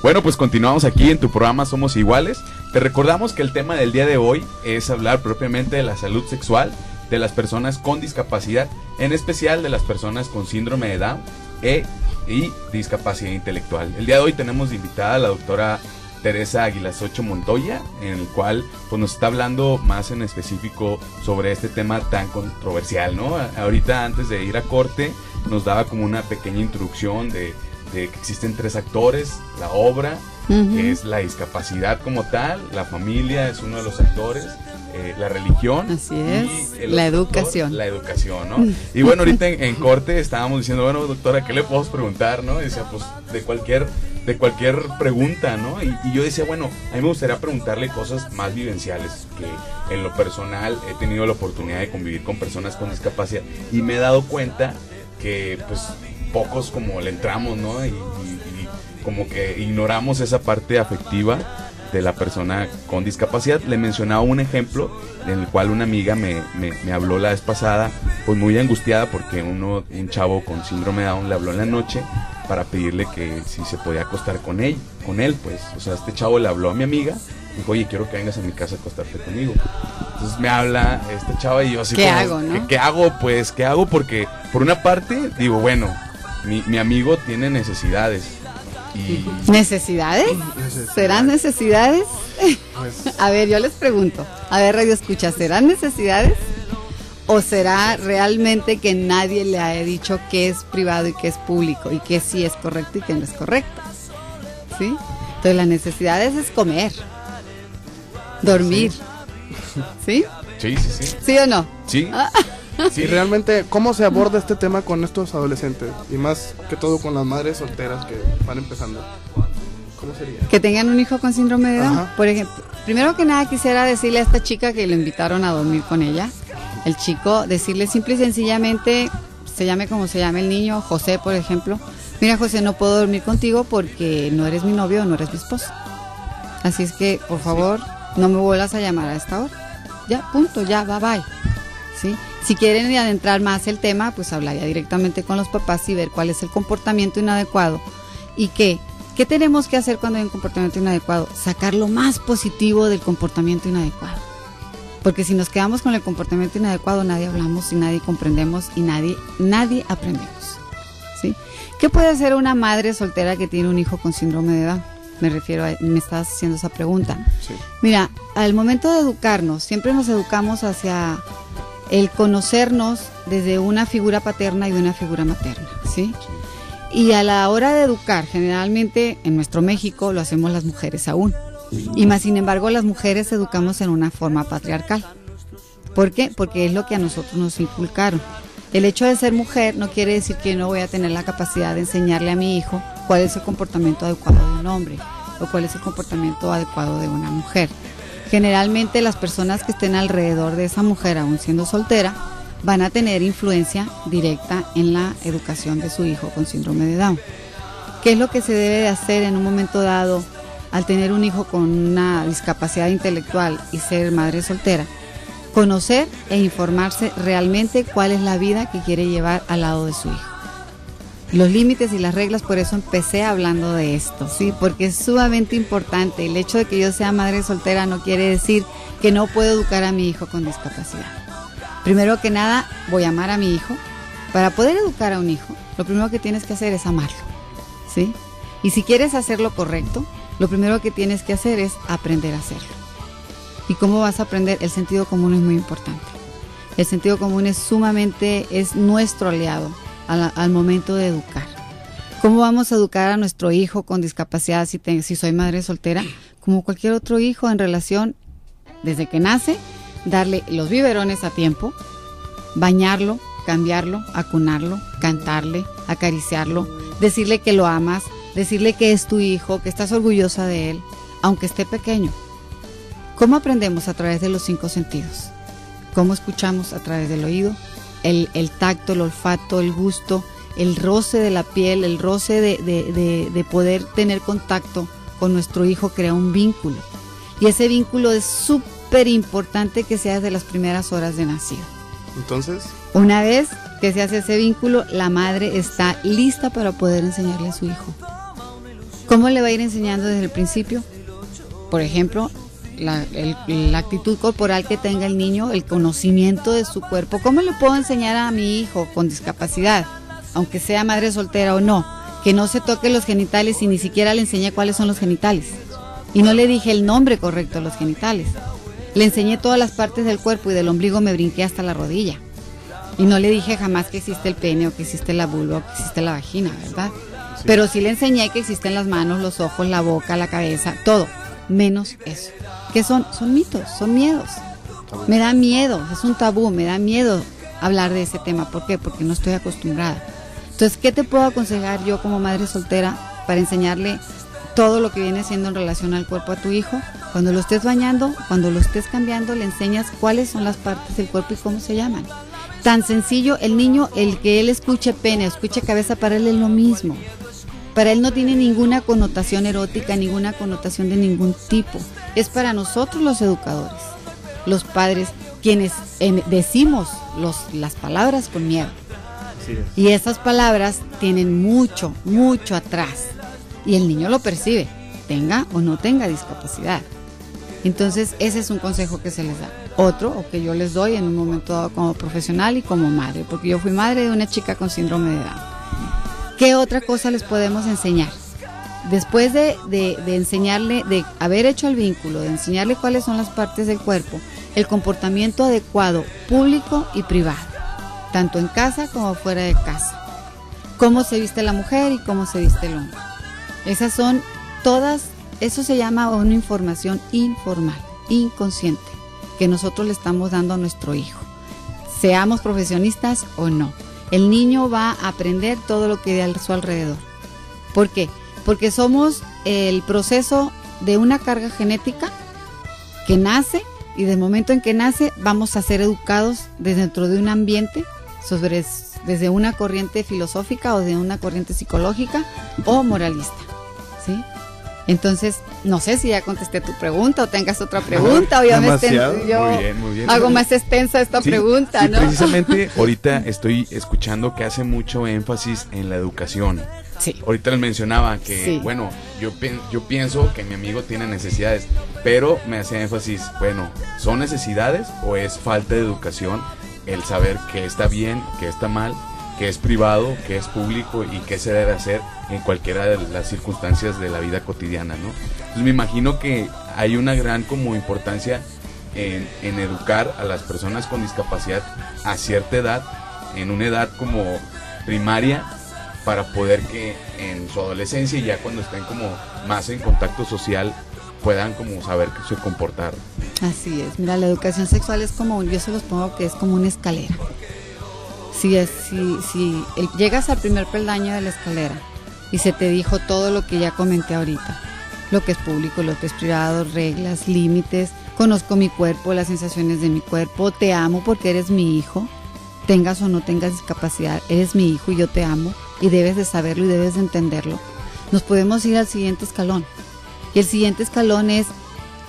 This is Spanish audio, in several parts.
Bueno, pues continuamos aquí en tu programa Somos Iguales. Te recordamos que el tema del día de hoy es hablar propiamente de la salud sexual de las personas con discapacidad, en especial de las personas con síndrome de Down y discapacidad intelectual. El día de hoy tenemos de invitada a la doctora Teresa Aguilasocho Montoya, en el cual pues, nos está hablando más en específico sobre este tema tan controversial, ¿no? Ahorita, antes de ir a corte, nos daba como una pequeña introducción de que existen 3 actores, la obra, que es la discapacidad como tal, la familia es uno de los actores, la religión, así es, y la educación. La educación, ¿no? Y bueno, ahorita en corte estábamos diciendo, bueno, doctora, ¿qué le podemos preguntar, no? Y decía, pues, de cualquier pregunta, ¿no? Y yo decía, bueno, a mí me gustaría preguntarle cosas más vivenciales, que en lo personal he tenido la oportunidad de convivir con personas con discapacidad y me he dado cuenta que, pues, pocos como le entramos, ¿no? Y como que ignoramos esa parte afectiva de la persona con discapacidad. Le mencionaba un ejemplo en el cual una amiga me habló la vez pasada, pues muy angustiada porque un chavo con síndrome de Down le habló en la noche para pedirle que si se podía acostar con él, pues, o sea, este chavo le habló a mi amiga, dijo, oye, quiero que vengas a mi casa a acostarte conmigo. Entonces me habla este chavo y yo así, ¿qué hago, no? ¿Qué hago? Pues, ¿qué hago? Porque por una parte digo, bueno, mi amigo tiene necesidades. ¿Necesidades? ¿Serán necesidades? Pues, a ver, yo les pregunto, a ver, Radio Escucha, ¿serán necesidades? ¿O será realmente que nadie le ha dicho qué es privado y qué es público, y qué sí es correcto y qué no es correcto? ¿Sí? Entonces la necesidad es comer, dormir, ¿sí? Sí. ¿Sí o no? Sí. sí, realmente, ¿cómo se aborda este tema con estos adolescentes? Y más que todo con las madres solteras que van empezando. ¿Cómo sería? Que tengan un hijo con síndrome de Down. Ajá. Por ejemplo, primero que nada quisiera decirle a esta chica que lo invitaron a dormir con ella, el chico, decirle simple y sencillamente, se llame como se llame el niño, José por ejemplo, mira José, no puedo dormir contigo porque no eres mi novio o no eres mi esposo. Así es que, por favor, no me vuelvas a llamar a esta hora. Ya, punto, ya, bye. ¿Sí? Si quieren adentrar más el tema, pues hablaría directamente con los papás y ver cuál es el comportamiento inadecuado y qué tenemos que hacer cuando hay un comportamiento inadecuado, sacar lo más positivo del comportamiento inadecuado, porque si nos quedamos con el comportamiento inadecuado nadie hablamos y nadie comprendemos y nadie aprendemos, ¿sí? ¿Qué puede hacer una madre soltera que tiene un hijo con síndrome de Down? Me estás haciendo esa pregunta. Sí. Mira, al momento de educarnos, siempre nos educamos hacia el conocernos desde una figura paterna y de una figura materna, ¿sí? Y a la hora de educar, generalmente en nuestro México lo hacemos las mujeres aún. Y más sin embargo las mujeres educamos en una forma patriarcal. ¿Por qué? Porque es lo que a nosotros nos inculcaron. El hecho de ser mujer no quiere decir que no voy a tener la capacidad de enseñarle a mi hijo cuál es el comportamiento adecuado de un hombre o cuál es el comportamiento adecuado de una mujer. Generalmente las personas que estén alrededor de esa mujer, aún siendo soltera, van a tener influencia directa en la educación de su hijo con síndrome de Down. ¿Qué es lo que se debe de hacer en un momento dado al tener un hijo con una discapacidad intelectual y ser madre soltera? Conocer e informarse realmente cuál es la vida que quiere llevar al lado de su hijo. Los límites y las reglas, por eso empecé hablando de esto, ¿sí? Porque es sumamente importante. El hecho de que yo sea madre soltera no quiere decir que no puedo educar a mi hijo con discapacidad. Primero que nada, voy a amar a mi hijo. Para poder educar a un hijo, lo primero que tienes que hacer es amarlo, ¿sí? Y si quieres hacerlo correcto, lo primero que tienes que hacer es aprender a hacerlo. ¿Y cómo vas a aprender? El sentido común es muy importante. El sentido común es nuestro aliado al momento de educar. ¿Cómo vamos a educar a nuestro hijo con discapacidad si soy madre soltera? Como cualquier otro hijo en relación, desde que nace, darle los biberones a tiempo, bañarlo, cambiarlo, acunarlo, cantarle, acariciarlo, decirle que lo amas, decirle que es tu hijo, que estás orgullosa de él, aunque esté pequeño. ¿Cómo aprendemos? A través de los 5 sentidos. ¿Cómo escuchamos? A través del oído, el tacto, el olfato, el gusto, el roce de la piel, el roce de poder tener contacto con nuestro hijo crea un vínculo. Y ese vínculo es súper importante que sea desde las primeras horas de nacido. Entonces, una vez que se hace ese vínculo, la madre está lista para poder enseñarle a su hijo. ¿Cómo le va a ir enseñando desde el principio? Por ejemplo, la actitud corporal que tenga el niño, el conocimiento de su cuerpo. ¿Cómo le puedo enseñar a mi hijo con discapacidad, aunque sea madre soltera o no, que no se toque los genitales y ni siquiera le enseñé cuáles son los genitales? Y no le dije el nombre correcto a los genitales. Le enseñé todas las partes del cuerpo y del ombligo me brinqué hasta la rodilla. Y no le dije jamás que existe el pene o que existe la vulva o que existe la vagina, ¿verdad? Sí. Pero sí le enseñé que existen las manos, los ojos, la boca, la cabeza, todo, menos eso. ¿Qué son? Son mitos, son miedos. Me da miedo, es un tabú, me da miedo hablar de ese tema. ¿Por qué? Porque no estoy acostumbrada. Entonces, ¿qué te puedo aconsejar yo como madre soltera para enseñarle todo lo que viene siendo en relación al cuerpo a tu hijo? Cuando lo estés bañando, cuando lo estés cambiando, le enseñas cuáles son las partes del cuerpo y cómo se llaman. Tan sencillo, el niño, el que él escuche pene, escuche cabeza, para él es lo mismo. Para él no tiene ninguna connotación erótica, ninguna connotación de ningún tipo. Es para nosotros los educadores, los padres, quienes decimos las palabras con miedo. Así es. Y esas palabras tienen mucho, mucho atrás. Y el niño lo percibe, tenga o no tenga discapacidad. Entonces, ese es un consejo que se les da. Otro, o que yo les doy en un momento dado como profesional y como madre, porque yo fui madre de una chica con síndrome de Down. ¿Qué otra cosa les podemos enseñar? Después de enseñarle, de haber hecho el vínculo, de enseñarle cuáles son las partes del cuerpo, el comportamiento adecuado, público y privado, tanto en casa como fuera de casa. Cómo se viste la mujer y cómo se viste el hombre. Esas son todas, eso se llama una información informal, inconsciente, que nosotros le estamos dando a nuestro hijo, seamos profesionistas o no. El niño va a aprender todo lo que hay a su alrededor. ¿Por qué? Porque somos el proceso de una carga genética que nace, y del momento en que nace vamos a ser educados dentro de un ambiente, desde una corriente filosófica o de una corriente psicológica o moralista, ¿sí? Entonces, no sé si ya contesté tu pregunta o tengas otra pregunta, o ya muy bien. Hago más extensa esta pregunta, ¿no? Precisamente ahorita estoy escuchando que hace mucho énfasis en la educación. Sí. Ahorita les mencionaba que, sí, bueno, yo pienso que mi amigo tiene necesidades, pero me hacía énfasis, bueno, ¿son necesidades o es falta de educación el saber qué está bien, qué está mal, qué es privado, qué es público y qué se debe hacer en cualquiera de las circunstancias de la vida cotidiana, ¿no? Entonces me imagino que hay una gran como importancia en educar a las personas con discapacidad a cierta edad, en una edad como primaria, para poder que en su adolescencia y ya cuando estén como más en contacto social puedan como saber que se comportar. Así es, mira, la educación sexual es como, yo se los pongo que es como una escalera. Si llegas al primer peldaño de la escalera y se te dijo todo lo que ya comenté ahorita, lo que es público, lo que es privado, reglas, límites, conozco mi cuerpo, las sensaciones de mi cuerpo, te amo porque eres mi hijo, tengas o no tengas discapacidad, eres mi hijo y yo te amo y debes de saberlo y debes de entenderlo. Nos podemos ir al siguiente escalón, y el siguiente escalón es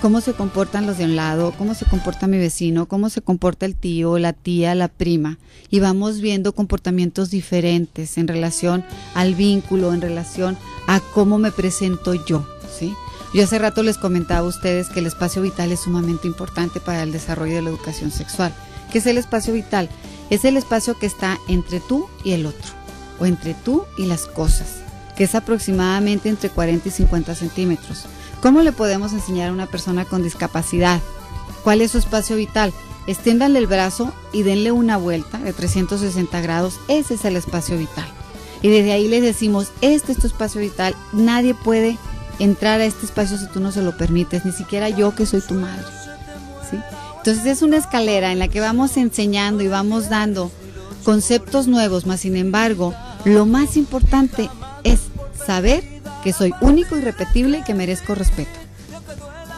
cómo se comportan los de un lado, cómo se comporta mi vecino, cómo se comporta el tío, la tía, la prima, y vamos viendo comportamientos diferentes en relación al vínculo, en relación a cómo me presento yo, ¿sí? Yo hace rato les comentaba a ustedes que el espacio vital es sumamente importante para el desarrollo de la educación sexual. ¿Qué es el espacio vital? Es el espacio que está entre tú y el otro, o entre tú y las cosas, que es aproximadamente entre 40 y 50 centímetros. ¿Cómo le podemos enseñar a una persona con discapacidad? ¿Cuál es su espacio vital? Extiéndanle el brazo y denle una vuelta de 360 grados. Ese es el espacio vital. Y desde ahí les decimos, este es tu espacio vital. Nadie puede entrar a este espacio si tú no se lo permites, ni siquiera yo que soy tu madre, ¿sí? Entonces es una escalera en la que vamos enseñando y vamos dando conceptos nuevos, más sin embargo, lo más importante es saber que soy único y irrepetible y que merezco respeto.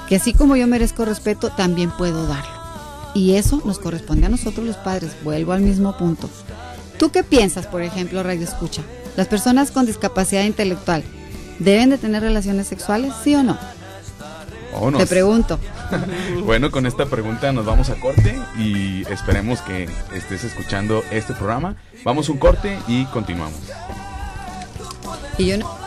Que así como yo merezco respeto, también puedo darlo. Y eso nos corresponde a nosotros los padres. Vuelvo al mismo punto. ¿Tú qué piensas, por ejemplo, Radio Escucha? ¿Las personas con discapacidad intelectual deben de tener relaciones sexuales, sí o no? Vámonos. Te pregunto. Bueno, con esta pregunta nos vamos a corte y esperemos que estés escuchando este programa. Vamos a un corte y continuamos. Y yo no...